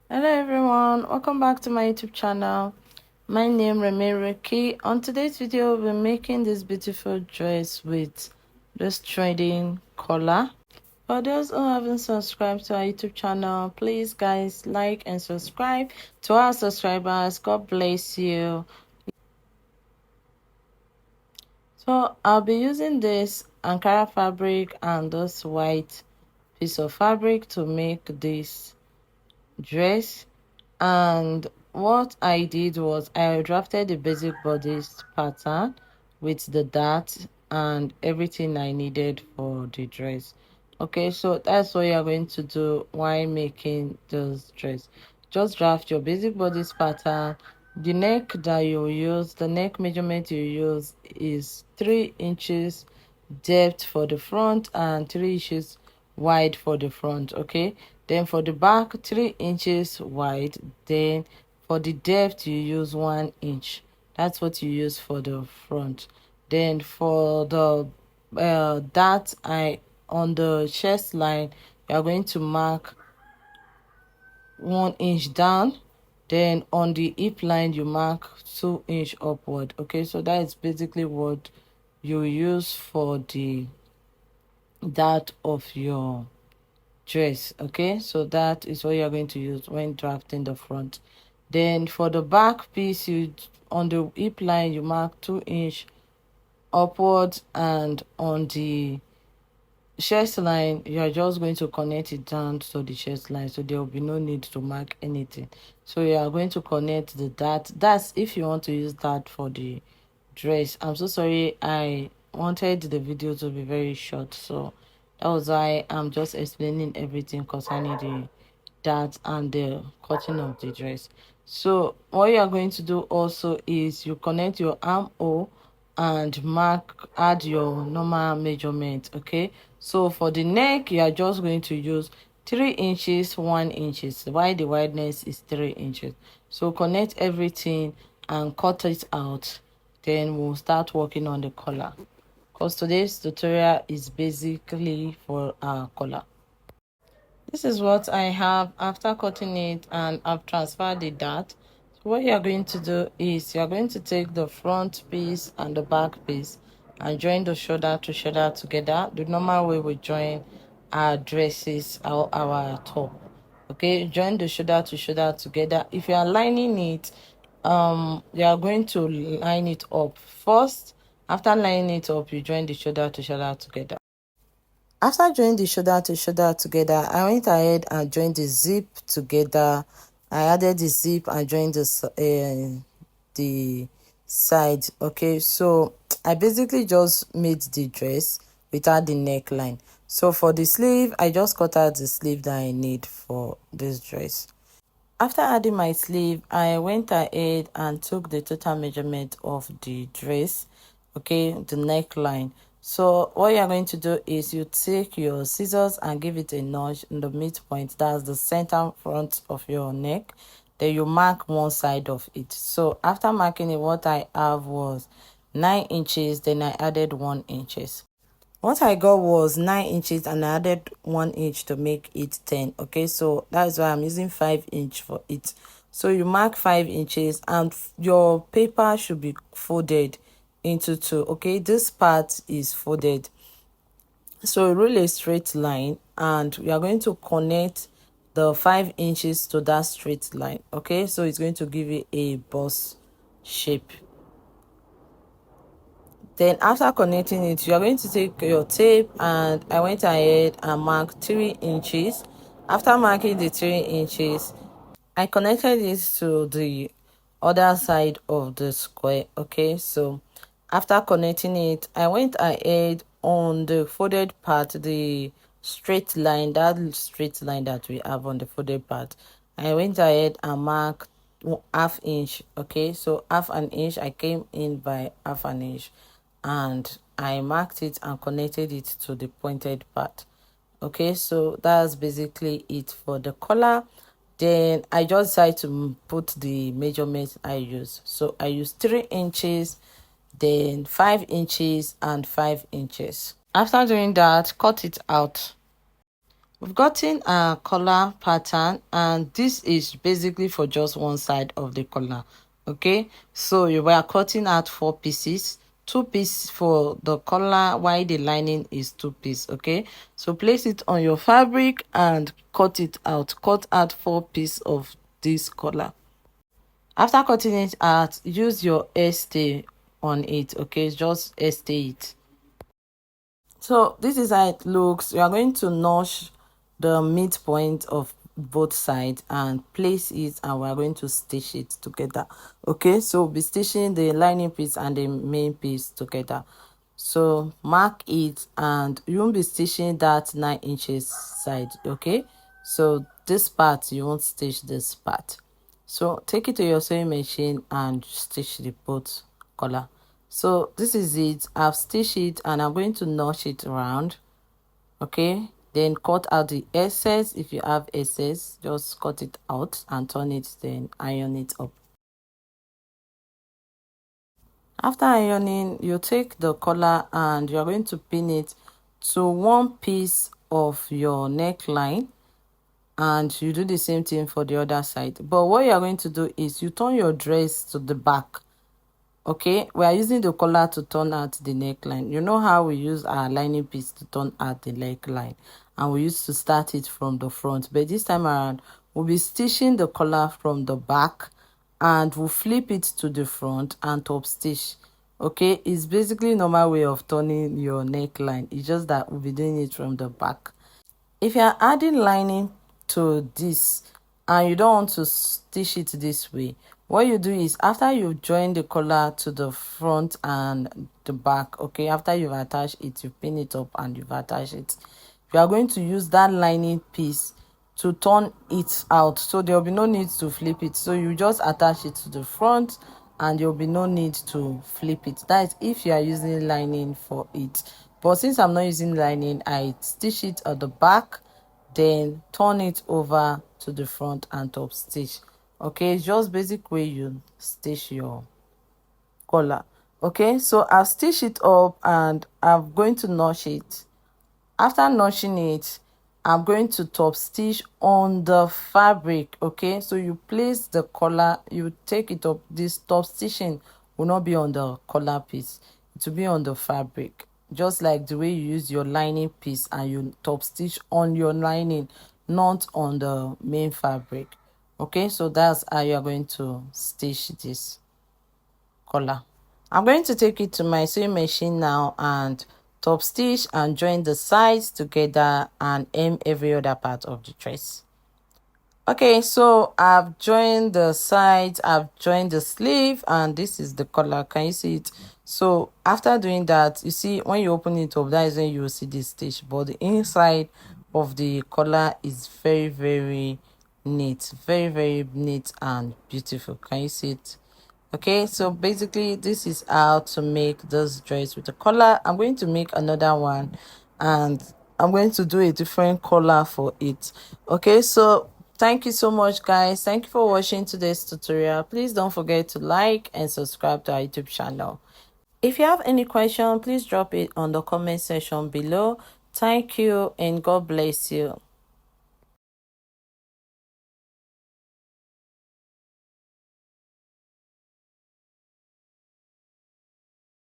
Hello everyone, welcome back to my YouTube channel. My name remains Ricky. On today's video, we're making this beautiful dress with this trading collar. For those who haven't subscribed to our YouTube channel, please guys like and subscribe. To our subscribers, God bless you. So I'll be using this Ankara fabric and this white piece of fabric to make this dress. And what I did was I drafted the basic bodice pattern with the dart and everything I needed for the dress. Okay, so that's what you're going to do while making this dress. Just draft your basic bodice pattern. The neck that you use, the neck measurement you use is 3 inches depth for the front and 3 inches wide for the front. Okay, then for the back 3 inches wide. Then for the depth you use 1 inch. That's what you use for the front. Then for the that I on the chest line, you are going to mark 1 inch down. Then on the hip line you mark 2 inch upward. Okay, so that is basically what you use for the that of your dress. Okay, so that is what you're going to use when drafting the front. Then for the back piece, you on the hip line you mark 2 inch upwards, and on the chest line you are just going to connect it down to the chest line, so there will be no need to mark anything. So you are going to connect the dart. That's if you want to use that for the dress. I'm so sorry, I wanted the video to be very short, so that was why I'm just explaining everything concerning the dart and the cutting of the dress. So what you are going to do also is you connect your armhole and mark, add your normal measurement. Okay, so for the neck you are just going to use 3 inches 1 inches, while the wideness is 3 inches. So connect everything and cut it out, then we'll start working on the collar, because today's tutorial is basically for our collar. This is what I have after cutting it, and I've transferred the dart. So what you're going to do is you're going to take the front piece and the back piece and join the shoulder to shoulder together, the normal way we join our dresses, our top. Okay, join the shoulder to shoulder together. If you are lining it, you are going to line it up first. After lining it up, you join the shoulder to shoulder together. After joining the shoulder to shoulder together, I went ahead and joined the zip together. I added the zip and joined the side. Okay, so I basically just made the dress without the neckline. So for the sleeve, I just cut out the sleeve that I need for this dress. After adding my sleeve, I went ahead and took the total measurement of the dress, okay, the neckline. So what you're going to do is you take your scissors and give it a notch in the midpoint, that's the center front of your neck. Then you mark one side of it. So after marking it, what I have was 9 inches, then I added 1 inches. What I got was 9 inches and I added 1 inch to make it 10. Okay, so that's why I'm using 5 inch for it. So you mark 5 inches and your paper should be folded into two. Okay, this part is folded. So rule a straight line and we are going to connect the 5 inches to that straight line. Okay, so it's going to give you a bust shape. Then after connecting it, you are going to take your tape, and I went ahead and marked 3 inches. After marking the 3 inches, I connected it to the other side of the square. Okay, so after connecting it, I went ahead on the folded part, the straight line, that straight line that we have on the folded part. I went ahead and marked half inch. Okay, so half an inch, I came in by half an inch and I marked it and connected it to the pointed part. Okay, so that's basically it for the collar. Then I just decided to put the measurements I use. So I used 3 inches, then 5 inches and 5 inches. After doing that, cut it out. We've gotten a collar pattern, and this is basically for just one side of the collar. Okay, so you were cutting out 4 pieces, 2 pieces for the collar while the lining is 2 pieces. Okay, so place it on your fabric and cut it out. Cut out 4 pieces of this collar. After cutting it out, use your hair stay on it. Okay, just hair stay it. So this is how it looks. You are going to notch the midpoint of both sides and place it, and we are going to stitch it together. Okay, so we'll be stitching the lining piece and the main piece together. So mark it, and you won't be stitching that 9 inches side. Okay, so this part you won't stitch this part. So take it to your sewing machine and stitch the both collar. So this is it. I've stitched it and I'm going to notch it around. Okay, then cut out the excess. If you have excess, just cut it out and turn it, then iron it up. After ironing, you take the collar and you're going to pin it to one piece of your neckline, and you do the same thing for the other side. But what you're going to do is you turn your dress to the back. Okay, we are using the collar to turn out the neckline. You know how we use our lining piece to turn out the neckline, and we used to start it from the front, but this time around we'll be stitching the collar from the back and we'll flip it to the front and top stitch. Okay, it's basically normal way of turning your neckline. It's just that we'll be doing it from the back. If you're adding lining to this and you don't want to stitch it this way, what you do is after you join the collar to the front and the back, okay, after you've attached it, you pin it up and you've attached it, you are going to use that lining piece to turn it out, so there will be no need to flip it. So you just attach it to the front and there will be no need to flip it. That is if you are using lining for it. But since I'm not using lining, I stitch it at the back, then turn it over to the front and top stitch. Okay, it's just basic way you stitch your collar. Okay, so I've stitched it up and I'm going to notch it. After notching it, I'm going to top stitch on the fabric. Okay, so you place the collar, you take it up. This top stitching will not be on the collar piece, it will be on the fabric, just like the way you use your lining piece and you top stitch on your lining, not on the main fabric. Okay, so that's how you're going to stitch this collar. I'm going to take it to my sewing machine now and top stitch and join the sides together and hem every other part of the dress. Okay, so I've joined the sides, I've joined the sleeve, and this is the collar. Can you see it? So after doing that, you see when you open it up, that is when you will see this stitch, but the inside of the collar is very neat, very neat and beautiful. Can you see it? Okay, so basically this is how to make this dress with a collar. I'm going to make another one and I'm going to do a different collar for it. Okay, so thank you so much, guys. Thank you for watching today's tutorial. Please don't forget to like and subscribe to our YouTube channel. If you have any question, please drop it on the comment section below. Thank you and God bless you.